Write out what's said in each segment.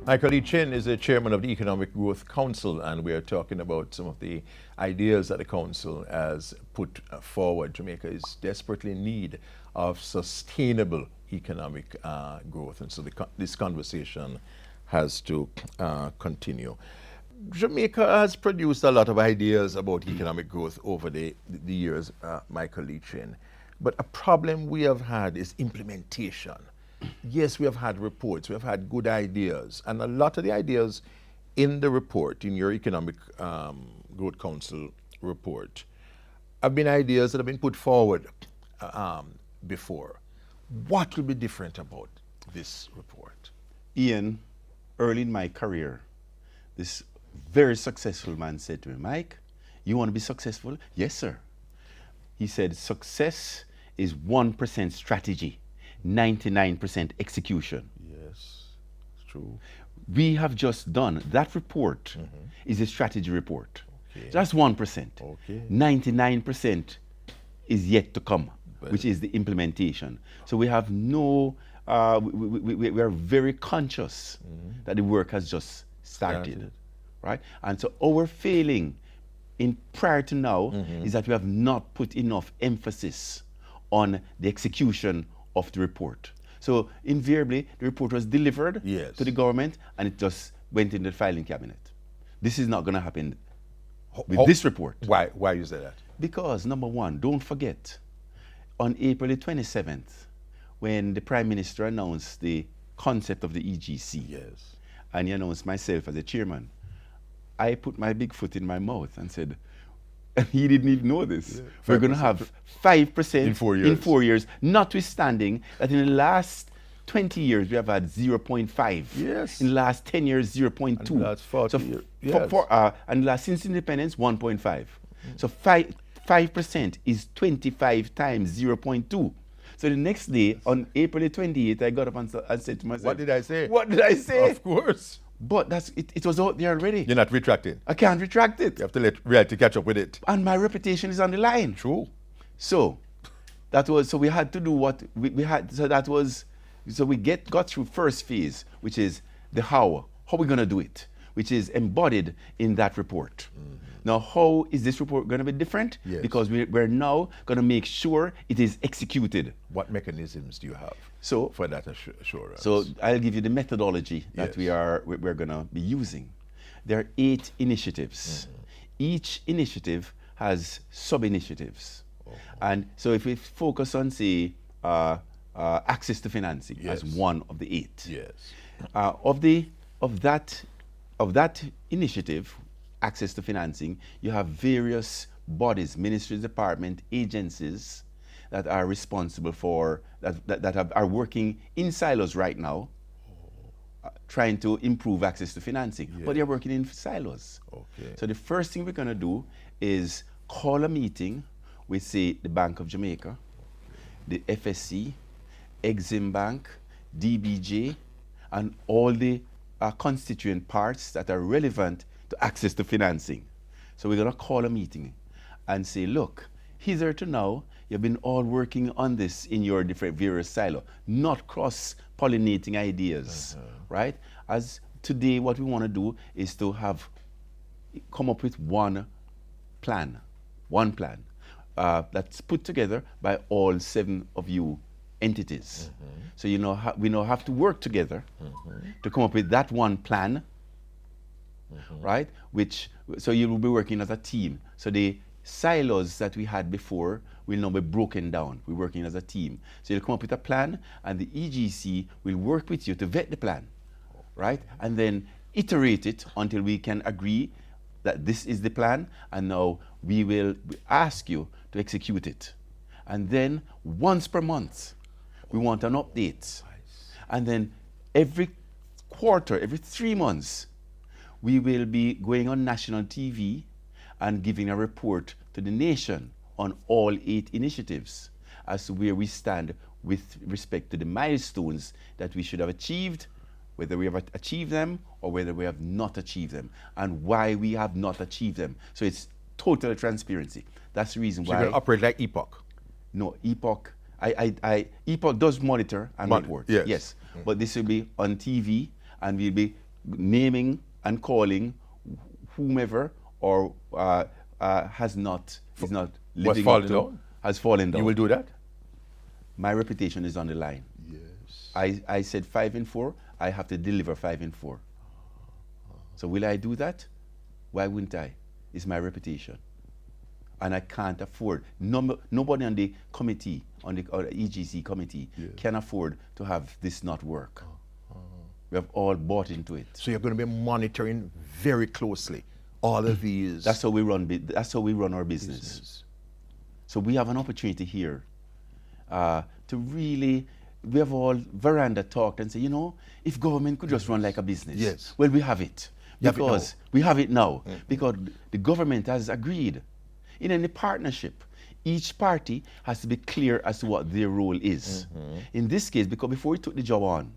Michael E. Chin is the chairman of the Economic Growth Council, and we are talking about some of the ideas that the council has put forward. Jamaica is desperately in need of sustainable economic growth, and so this conversation has to continue. Jamaica has produced a lot of ideas about economic growth over the years, Michael E. Chin, but a problem we have had is implementation. Yes, we have had reports, we have had good ideas, and a lot of the ideas in the report, in your Economic Growth Council report, have been ideas that have been put forward before. What will be different about this report? Ian, early in my career, this very successful man said to me, Mike, you want to be successful? Yes, sir. He said, success is 1% strategy, 99% execution. Yes, it's true. We have just done, that report is a strategy report. Okay. That's 1%. Okay. 99% is yet to come, which is the implementation. So we have no, we are very conscious that the work has just started. Right? And so our failing in prior to now is that we have not put enough emphasis on the execution of the report. So invariably, the report was delivered to the government and it just went in the filing cabinet. This is not going to happen with this report. Why you say that? Because number one, don't forget, on April the 27th, when the Prime Minister announced the concept of the EGC, and he announced myself as the chairman, I put my big foot in my mouth and said, and he didn't even know this. We're going to have 5% in 4 years, notwithstanding that in the last 20 years we have had 0.5. Yes. In the last 10 years, 0.2. And last 40 so years. And since independence, 1.5. So 5% is 25 times 0.2. So the next day, on April the 28th, I got up and said to myself, What did I say? What did I say? Of course. But it was out there already. You're not retracting. I can't retract it. You have to let reality catch up with it. And my reputation is on the line. True. So we had to do what we had. So we got through first phase, which is the how we're going to do it, which is embodied in that report. Now, how is this report going to be different? Yes. Because we're now going to make sure it is executed. What mechanisms do you have for that assurance? So I'll give you the methodology that we're going to be using. There are 8 initiatives. Each initiative has sub-initiatives. And so if we focus on, say, access to financing as one of the 8. Yes. Of that initiative, access to financing, you have various bodies, ministries, department, agencies that are responsible for, that are working in silos right now, trying to improve access to financing. But they're working in silos. Okay. So the first thing we're going to do is call a meeting with, say, the Bank of Jamaica, the FSC, Exim Bank, DBJ, and all the constituent parts that are relevant to access to financing. So we're going to call a meeting and say, look, hitherto now, you've been all working on this in your different various silos, not cross-pollinating ideas, right? As today, what we want to do is to come up with one plan that's put together by all 7 of you entities. So we now have to work together to come up with that one plan, right? So you will be working as a team. So the silos that we had before will now be broken down. We're working as a team. So you'll come up with a plan, and the EGC will work with you to vet the plan, right? And then iterate it until we can agree that this is the plan, and now we will ask you to execute it. And then once per month, we want an update. And then every quarter, every 3 months, we will be going on national TV and giving a report to the nation on all 8 initiatives as to where we stand with respect to the milestones that we should have achieved, whether we have achieved them or whether we have not achieved them, and why we have not achieved them. So it's total transparency. That's the reason why. So you're going to operate like EPOC? No, EPOC. EPOC does monitor and report. Yes. Yes. But this will be on TV, and we'll be naming and calling whomever or is not living up to, has fallen down. You will do that? My reputation is on the line. Yes. I said 5 and 4. I have to deliver 5 and 4. So will I do that? Why wouldn't I? It's my reputation. And I can't afford, nobody on the committee, on the EGC committee, can afford to have this not work. We have all bought into it. So you're going to be monitoring very closely all of these. That's how we run. That's how we run our business. So we have an opportunity here to really. We have all veranda talked and say, you know, if government could just run like a business. Yes. Well, we have it. Because we have it now. Because the government has agreed. In any partnership, each party has to be clear as to what their role is. In this case, because before we took the job on,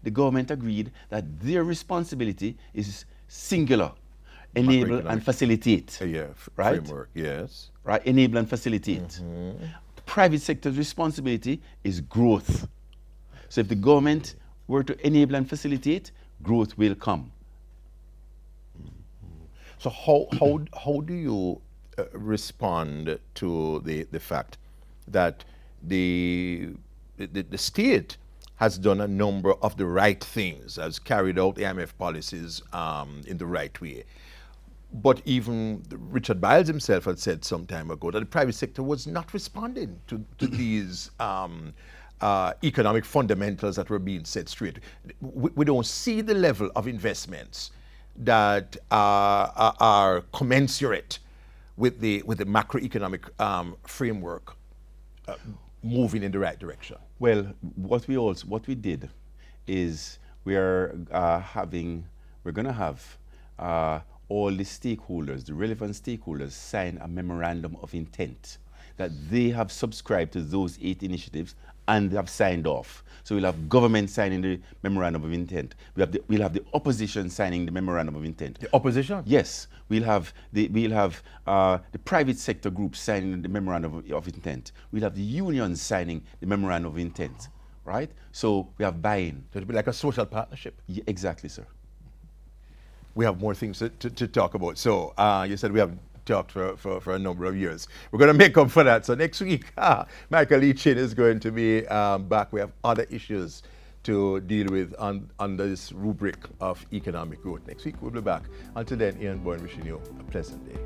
the government agreed that their responsibility is singular, enable and facilitate. Right? Framework, yes. Right, enable and facilitate. The private sector's responsibility is growth. So if the government were to enable and facilitate, growth will come. So how do you respond to the fact that the state has done a number of the right things, has carried out the IMF policies in the right way? But even Richard Biles himself had said some time ago that the private sector was not responding to these economic fundamentals that were being set straight. We don't see the level of investments that are commensurate with the macroeconomic framework moving in the right direction. Well, what we did is we're going to have all the stakeholders, the relevant stakeholders, sign a memorandum of intent that they have subscribed to those 8 initiatives and have signed off. So we'll have government signing the memorandum of intent. We'll have the opposition signing the memorandum of intent. The opposition? Yes, we'll have the private sector groups signing the memorandum of intent. We'll have the unions signing the memorandum of intent, right? So we have buy-in. So it'll be like a social partnership. Yeah, exactly, sir. We have more things to talk about. So you said we have talked for a number of years. We're going to make up for that. So next week, Michael Lee Chin is going to be back. We have other issues to deal with under this rubric of economic growth. Next week, we'll be back. Until then, Ian Boyne wishing you a pleasant day.